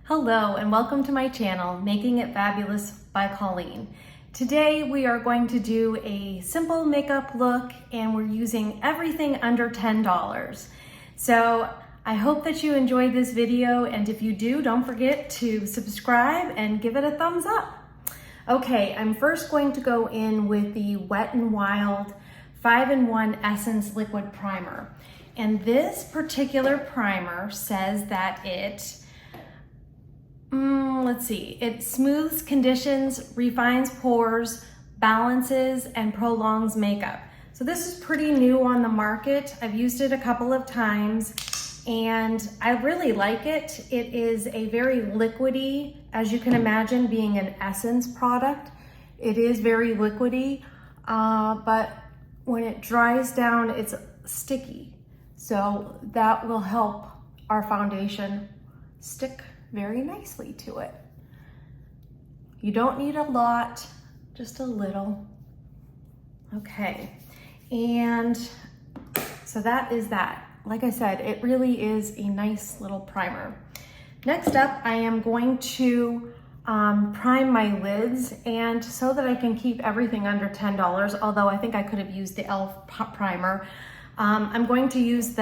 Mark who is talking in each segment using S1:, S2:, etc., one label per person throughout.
S1: Hello and welcome to my channel, Making It Fabulous by Colleen. Today we are going to do a simple makeup look and we're using everything under $10. So I hope that you enjoyed this video, and if you do, don't forget to subscribe and give it a thumbs up. Okay, I'm first going to go in with the Wet n Wild 5-in-1 Essence Liquid Primer. And this particular primer says that it it smooths conditions, refines pores, balances, and prolongs makeup. So this is pretty new on the market. I've used it a couple of times and I really like it. It is a very liquidy, as you can imagine, being an Essence product. It is very liquidy, but when it dries down, it's sticky. So that will help our foundation stick very nicely to it. You don't need a lot, just a little. Okay, and so that is that. Like I said, it really is a nice little primer. Next up, I am going to prime my lids, and so that I can keep everything under $10, although I think I could have used the e.l.f. primer, I'm going to use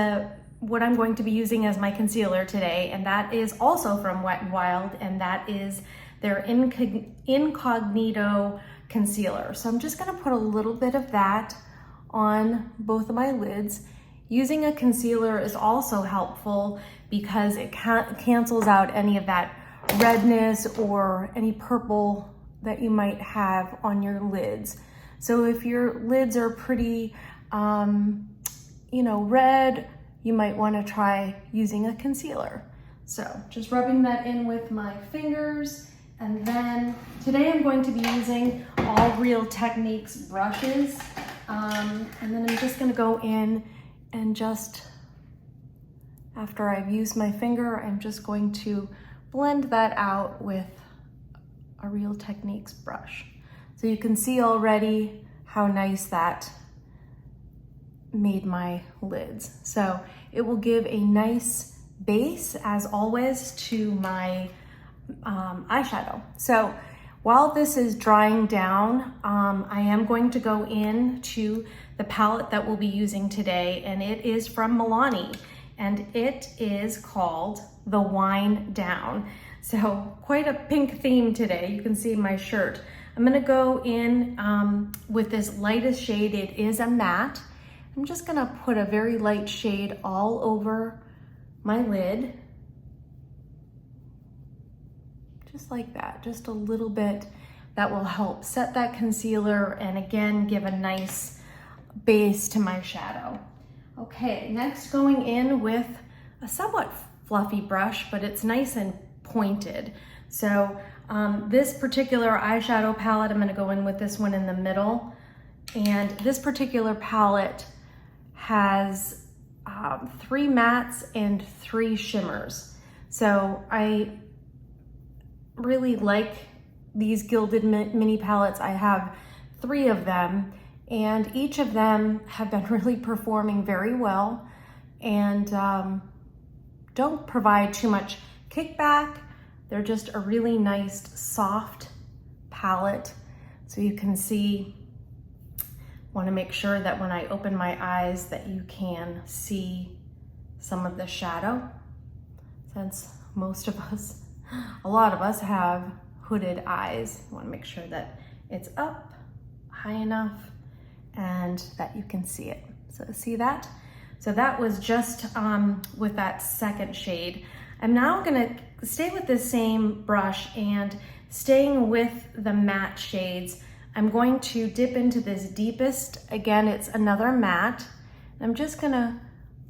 S1: what I'm going to be using as my concealer today, and that is also from Wet n Wild, and that is their Incognito concealer. So I'm just gonna put a little bit of that on both of my lids. Using a concealer is also helpful because it cancels out any of that redness or any purple that you might have on your lids. So if your lids are pretty, red, you might want to try using a concealer. So just rubbing that in with my fingers. And then today I'm going to be using all Real Techniques brushes. And then I'm just going to go in and just, after I've used my finger, I'm just going to blend that out with a Real Techniques brush. So you can see already how nice that made my lids. So it will give a nice base, as always, to my eyeshadow. So while this is drying down, I am going to go into the palette that we'll be using today, and it is from Milani, and it is called the Wine Down. So quite a pink theme today. You can see my shirt. I'm gonna go in with this lightest shade. It is a matte. I'm just gonna put a very light shade all over my lid. Just like that, just a little bit. That will help set that concealer and again, give a nice base to my shadow. Okay, next going in with a somewhat fluffy brush, but it's nice and pointed. So this particular eyeshadow palette, I'm gonna go in with this one in the middle. And this particular palette has 3 mattes and 3 shimmers. So I really like these Gilded mini palettes. I have 3 of them, and each of them have been really performing very well and don't provide too much kickback. They're just a really nice soft palette. So you can see, want to make sure that when I open my eyes that you can see some of the shadow, since a lot of us have hooded eyes. You want to make sure that it's up high enough and that you can see it. So see that? So that was just with that second shade. I'm now gonna stay with the same brush, and staying with the matte shades, I'm going to dip into this deepest. Again, it's another matte. I'm just gonna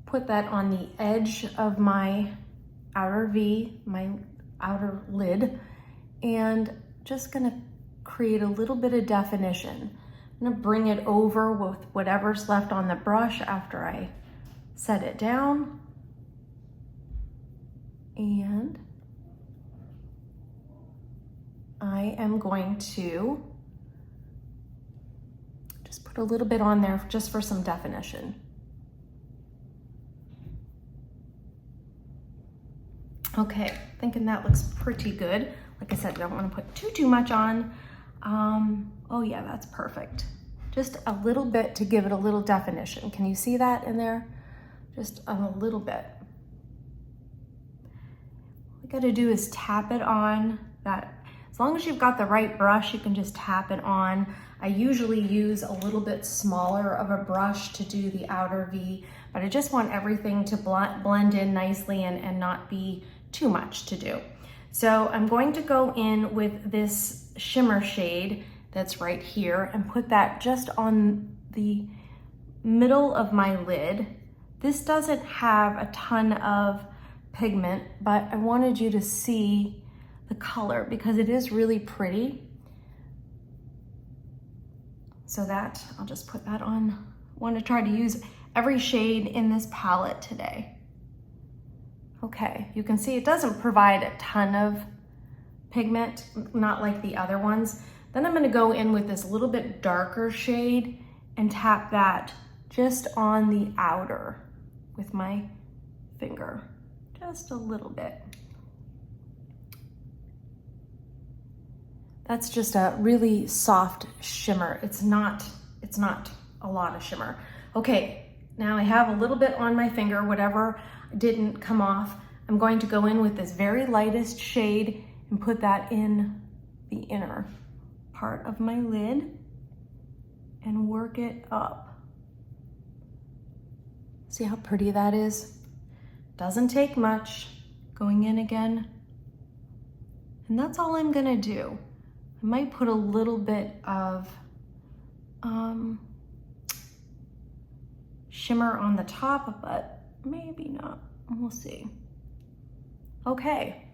S1: put that on the edge of my outer V, my outer lid, and just gonna create a little bit of definition. I'm gonna bring it over with whatever's left on the brush after I set it down. And I am going to just put a little bit on there just for some definition. Okay, thinking that looks pretty good. Like I said, I don't want to put too much on. Oh yeah, that's perfect. Just a little bit to give it a little definition. Can you see that in there? Just a little bit. All you gotta do is tap it on. That, as long as you've got the right brush, you can just tap it on. I usually use a little bit smaller of a brush to do the outer V, but I just want everything to blend in nicely and not be too much to do. So I'm going to go in with this shimmer shade that's right here and put that just on the middle of my lid. This doesn't have a ton of pigment, but I wanted you to see the color because it is really pretty. So that, I'll just put that on. I want to try to use every shade in this palette today. Okay, you can see it doesn't provide a ton of pigment, not like the other ones. Then I'm gonna go in with this little bit darker shade and tap that just on the outer with my finger, just a little bit. That's just a really soft shimmer. It's not a lot of shimmer. Okay, now I have a little bit on my finger, whatever didn't come off. I'm going to go in with this very lightest shade and put that in the inner part of my lid and work it up. See how pretty that is? Doesn't take much. Going in again. And that's all I'm gonna do. I might put a little bit of shimmer on the top, but maybe not. We'll see. Okay,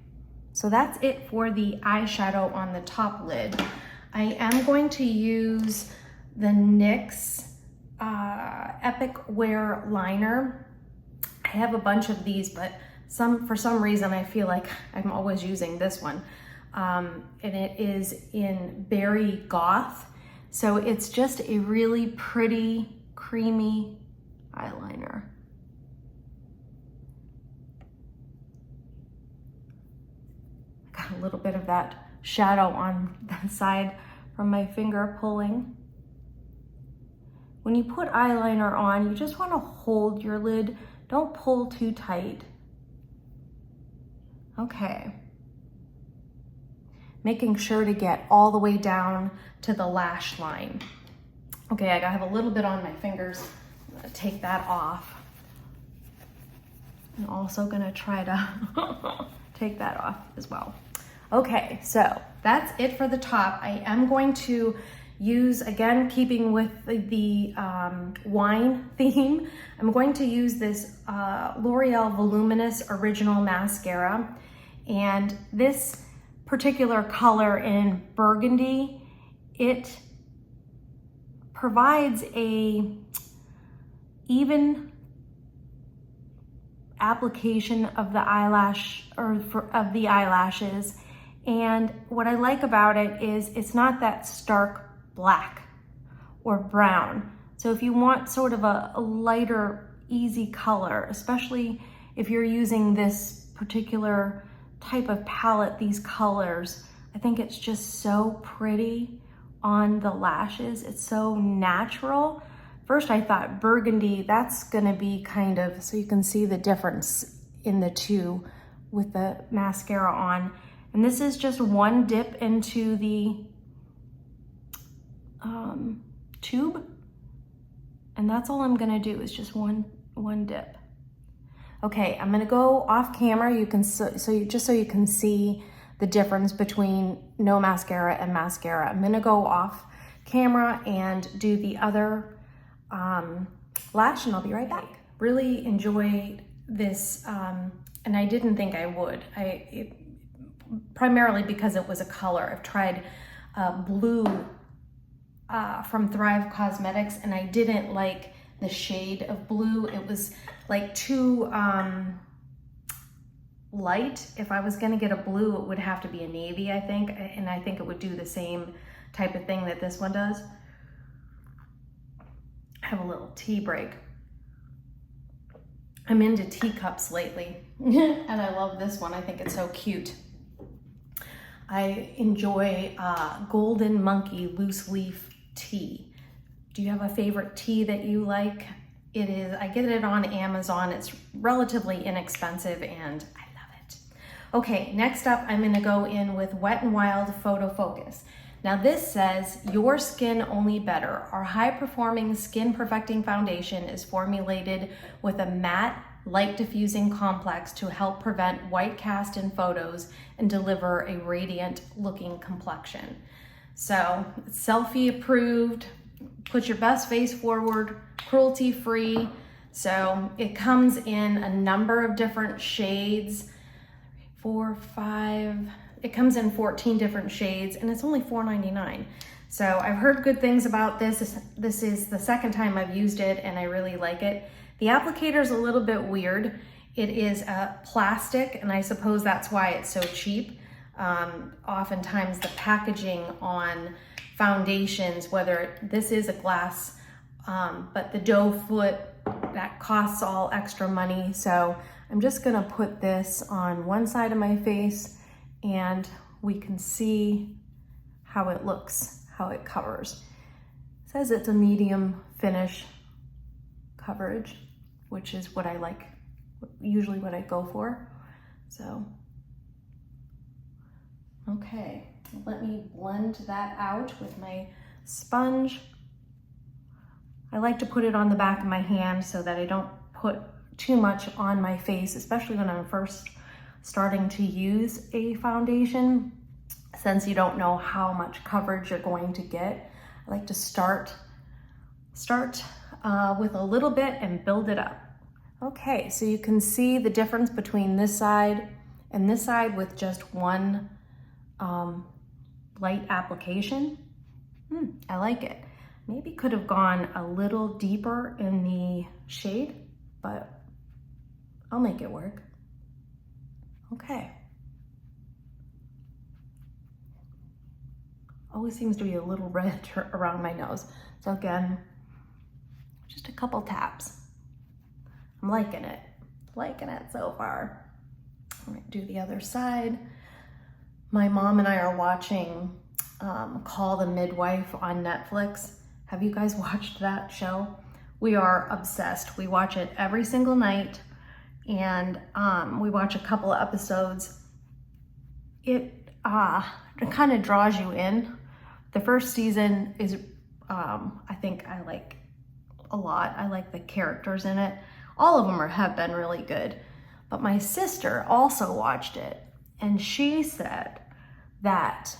S1: so that's it for the eyeshadow on the top lid. I am going to use the NYX Epic Wear Liner. I have a bunch of these, but for some reason I feel like I'm always using this one. And it is in Berry Goth. So it's just a really pretty, creamy eyeliner. I got a little bit of that shadow on the side from my finger pulling. When you put eyeliner on, you just want to hold your lid. Don't pull too tight. Okay. Making sure to get all the way down to the lash line. Okay, I have a little bit on my fingers. I'm gonna take that off. I'm also gonna try to take that off as well. Okay, so that's it for the top. I am going to use, again, keeping with the wine theme, I'm going to use this L'Oreal Voluminous Original Mascara. And this particular color in burgundy, it provides a even application of the eyelash of the eyelashes. And what I like about it is it's not that stark black or brown. So if you want sort of a lighter, easy color, especially if you're using this particular type of palette, these colors, I think it's just so pretty on the lashes. It's so natural. First I thought burgundy, that's gonna be kind of, so you can see the difference in the two with the mascara on. And this is just one dip into the tube. And that's all I'm gonna do is just one dip. Okay, I'm gonna go off camera. You can just so you can see the difference between no mascara and mascara. I'm gonna go off camera and do the other lash, and I'll be right back. Really enjoyed this, and I didn't think I would. Primarily because it was a color. I've tried blue from Thrive Cosmetics, and I didn't like the shade of blue. It was like too light. If I was gonna get a blue, it would have to be a navy, I think, and I think it would do the same type of thing that this one does. I have a little tea break. I'm into teacups lately. And I love this one. I think it's so cute. I enjoy Golden Monkey Loose Leaf Tea. Do you have a favorite tea that you like? It is, I get it on Amazon. It's relatively inexpensive and I love it. Okay, next up, I'm gonna go in with Wet n Wild Photo Focus. Now this says, your skin only better. Our high-performing skin perfecting foundation is formulated with a matte, light diffusing complex to help prevent white cast in photos and deliver a radiant looking complexion. So it's selfie approved, put your best face forward, cruelty free. So it comes in a number of different shades, 4, 5, it comes in 14 different shades and it's only $4.99. So I've heard good things about this. This is the second time I've used it and I really like it. The applicator is a little bit weird. It is a plastic, and I suppose that's why it's so cheap. Oftentimes the packaging on foundations, whether this is a glass, but the doe foot, that costs all extra money. So I'm just gonna put this on one side of my face and we can see how it looks, how it covers. It says it's a medium finish coverage, which is what I like, usually what I go for. So, okay, let me blend that out with my sponge. I like to put it on the back of my hand so that I don't put too much on my face, especially when I'm first starting to use a foundation, since you don't know how much coverage you're going to get. I like to start with a little bit and build it up. Okay, so you can see the difference between this side and this side with just one light application. I like it. Maybe could have gone a little deeper in the shade, but I'll make it work. Okay. Always seems to be a little red around my nose. So again, just a couple taps. I'm liking it so far. I'm gonna do the other side. My mom and I are watching Call the Midwife on Netflix. Have you guys watched that show? We are obsessed. We watch it every single night and we watch a couple of episodes. It kind of draws you in. The first season is, I think I like a lot. I like the characters in it. All of them have been really good. But my sister also watched it and she said that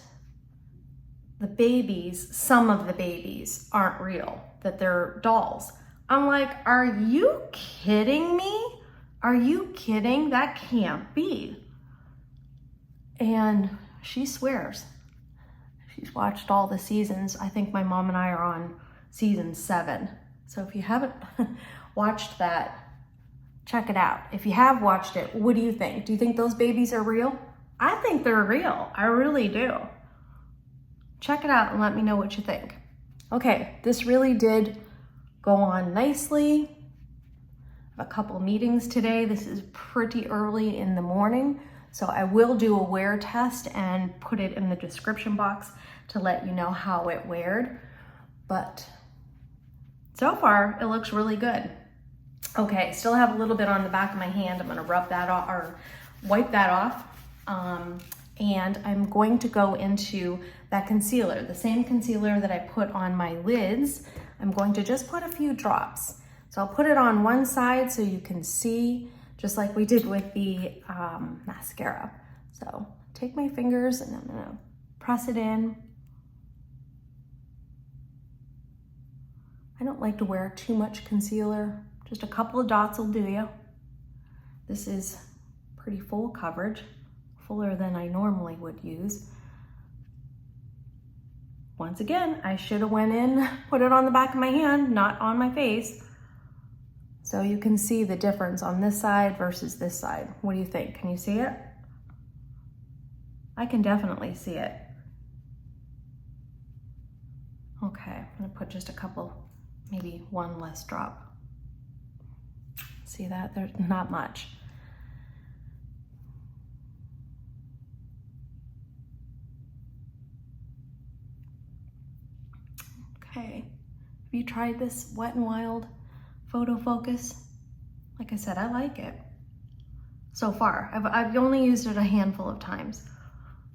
S1: the babies, some of the babies aren't real, that they're dolls. I'm like, are you kidding me? Are you kidding? That can't be. And she swears. She's watched all the seasons. I think my mom and I are on season 7. So if you haven't watched that, check it out. If you have watched it, what do you think? Do you think those babies are real? I think they're real. I really do. Check it out and let me know what you think. Okay, this really did go on nicely. I have a couple meetings today. This is pretty early in the morning, so I will do a wear test and put it in the description box to let you know how it weared. But so far, it looks really good. Okay, still have a little bit on the back of my hand. I'm gonna rub that off or wipe that off. And I'm going to go into that concealer, the same concealer that I put on my lids. I'm going to just put a few drops. So I'll put it on one side so you can see, just like we did with the mascara. So take my fingers and I'm gonna press it in. I don't like to wear too much concealer. Just a couple of dots will do you. This is pretty full coverage, fuller than I normally would use. Once again, I should have went in, put it on the back of my hand, not on my face. So you can see the difference on this side versus this side. What do you think? Can you see it? I can definitely see it. Okay, I'm gonna put just a couple, maybe one less drop. See that? There's not much. Okay, have you tried this Wet n Wild Photo Focus? Like I said, I like it. So far, I've only used it a handful of times.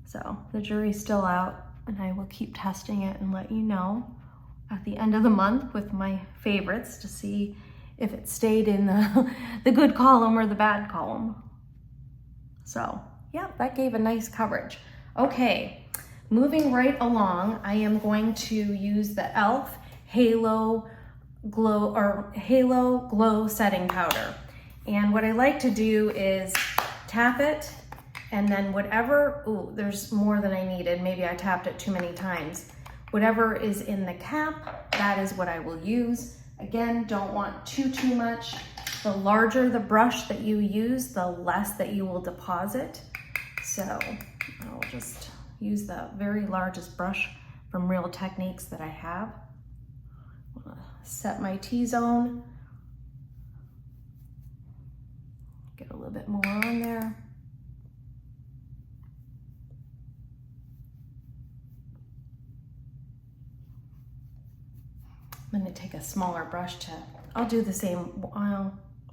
S1: So the jury's still out, and I will keep testing it and let you know at the end of the month with my favorites to see if it stayed in the good column or the bad column. So yeah, that gave a nice coverage. Okay, moving right along, I am going to use the e.l.f. Halo Glow Setting Powder. And what I like to do is tap it, and then whatever, ooh, there's more than I needed. Maybe I tapped it too many times. Whatever is in the cap, that is what I will use. Again, don't want too much. The larger the brush that you use, the less that you will deposit. So I'll just use the very largest brush from Real Techniques that I have. I'm gonna set my T-zone. Get a little bit more on there. I'm gonna take a smaller brush to, I'll do the same,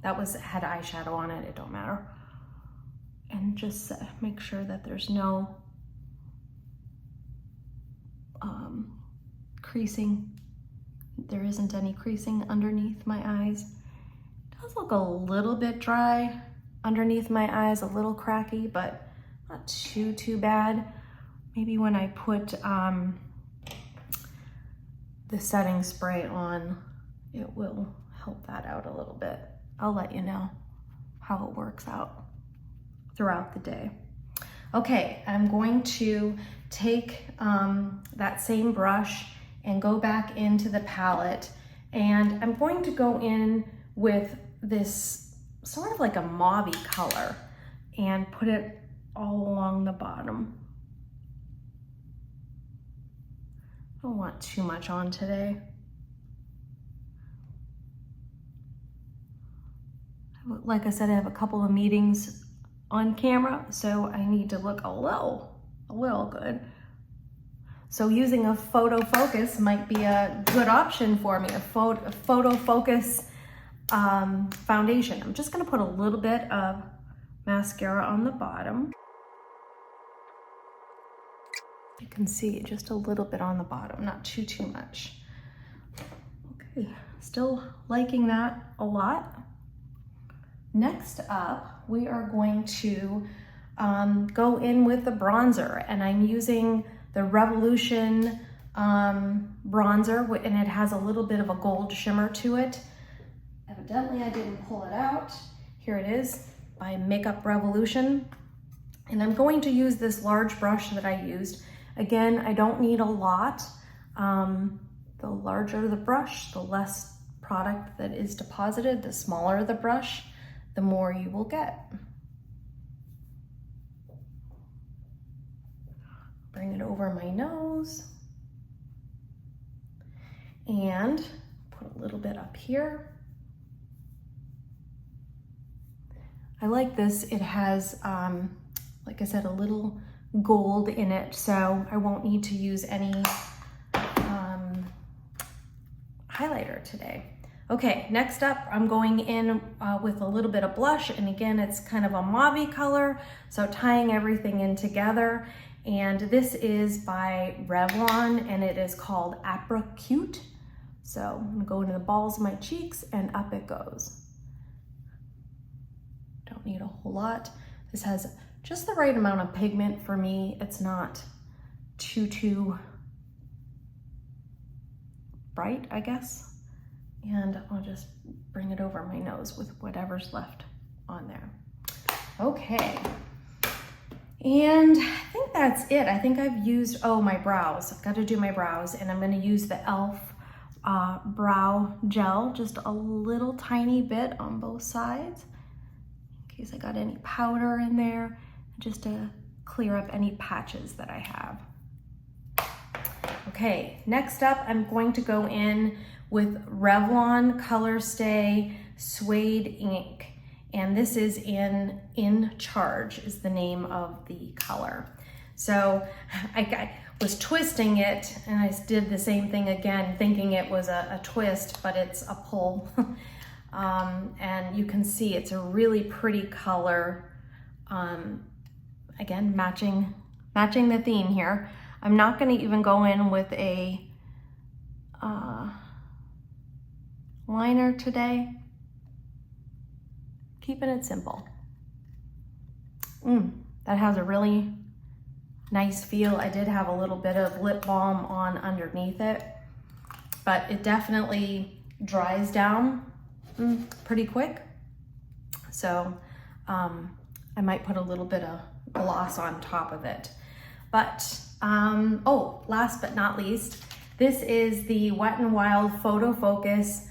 S1: that had eyeshadow on it, it don't matter. And just make sure that there's no creasing. There isn't any creasing underneath my eyes. It does look a little bit dry underneath my eyes, a little cracky, but not too bad. Maybe when I put the setting spray on, it will help that out a little bit. I'll let you know how it works out throughout the day. Okay, I'm going to take that same brush and go back into the palette, and I'm going to go in with this sort of like a mauve-y color and put it all along the bottom. I don't want too much on today. Like I said, I have a couple of meetings on camera, so I need to look a little good. So using a photo focus might be a good option for me, a photo focus foundation. I'm just gonna put a little bit of mascara on the bottom. You can see just a little bit on the bottom, not too much. Okay, still liking that a lot. Next up, we are going to go in with the bronzer, and I'm using the Revolution bronzer, and it has a little bit of a gold shimmer to it. Evidently, I didn't pull it out. Here it is by Makeup Revolution. And I'm going to use this large brush that I used. Again, I don't need a lot. The larger the brush, the less product that is deposited. The smaller the brush, the more you will get. Bring it over my nose and put a little bit up here. I like this. It has, like I said, a little gold in it, so I won't need to use any highlighter today. Okay, next up, I'm going in with a little bit of blush, and again, it's kind of a mauve color, so tying everything in together. And this is by Revlon, and it is called Apra Cute. So I'm gonna go into the balls of my cheeks, and up it goes. Don't need a whole lot. This has just the right amount of pigment for me. It's not too bright, I guess. And I'll just bring it over my nose with whatever's left on there. Okay. And I think that's it. I think I've used, oh, my brows. I've got to do my brows, and I'm gonna use the e.l.f. brow gel, just a little tiny bit on both sides, in case I got any powder in there, just to clear up any patches that I have. Okay, next up, I'm going to go in with Revlon Color Stay Suede ink. And this is in Charge is the name of the color. So was twisting it, and I did the same thing again, thinking it was a twist, but it's a pull. And you can see it's a really pretty color. Again, matching the theme here. I'm not going to even go in with a liner today. Keeping it simple. That has a really nice feel. I did have a little bit of lip balm on underneath it, but it definitely dries down pretty quick. So I might put a little bit of gloss on top of it. But oh, last but not least, this is the Wet n Wild Photo Focus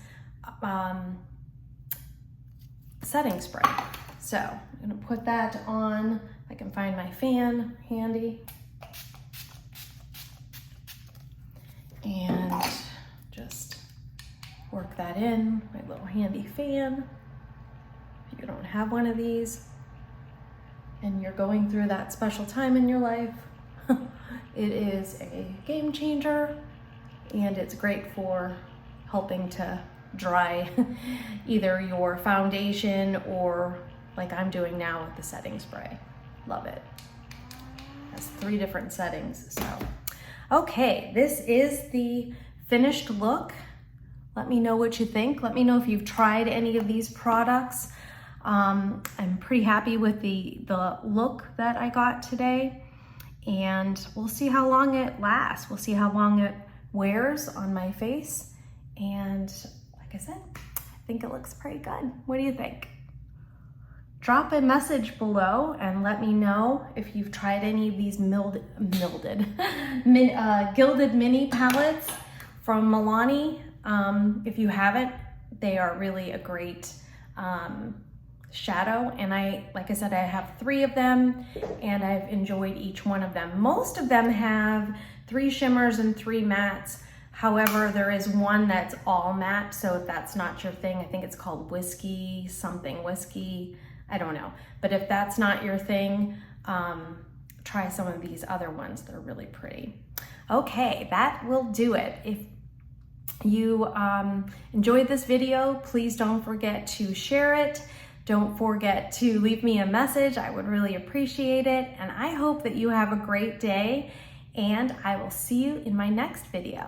S1: setting spray. So I'm gonna put that on. I can find my fan handy. And just work that in, my little handy fan. If you don't have one of these and you're going through that special time in your life, it is a game changer, and it's great for helping to dry either your foundation or like I'm doing now with the setting spray. Love it. It has 3 different settings. So, okay, this is the finished look. Let me know what you think. Let me know if you've tried any of these products. I'm pretty happy with the look that I got today, and we'll see how long it lasts. We'll see how long it wears on my face, and like I said, I think it looks pretty good. What do you think? Drop a message below and let me know if you've tried any of these gilded mini palettes from Milani. If you haven't, they are really a great shadow, and like I said, I have 3 of them, and I've enjoyed each one of them. Most of them have 3 shimmers and 3 mattes. However, there is one that's all matte, so if that's not your thing, I think it's called Whiskey, I don't know. But if that's not your thing, try some of these other ones. They're really pretty. Okay, that will do it. If you enjoyed this video, please don't forget to share it. Don't forget to leave me a message. I would really appreciate it. And I hope that you have a great day, and I will see you in my next video.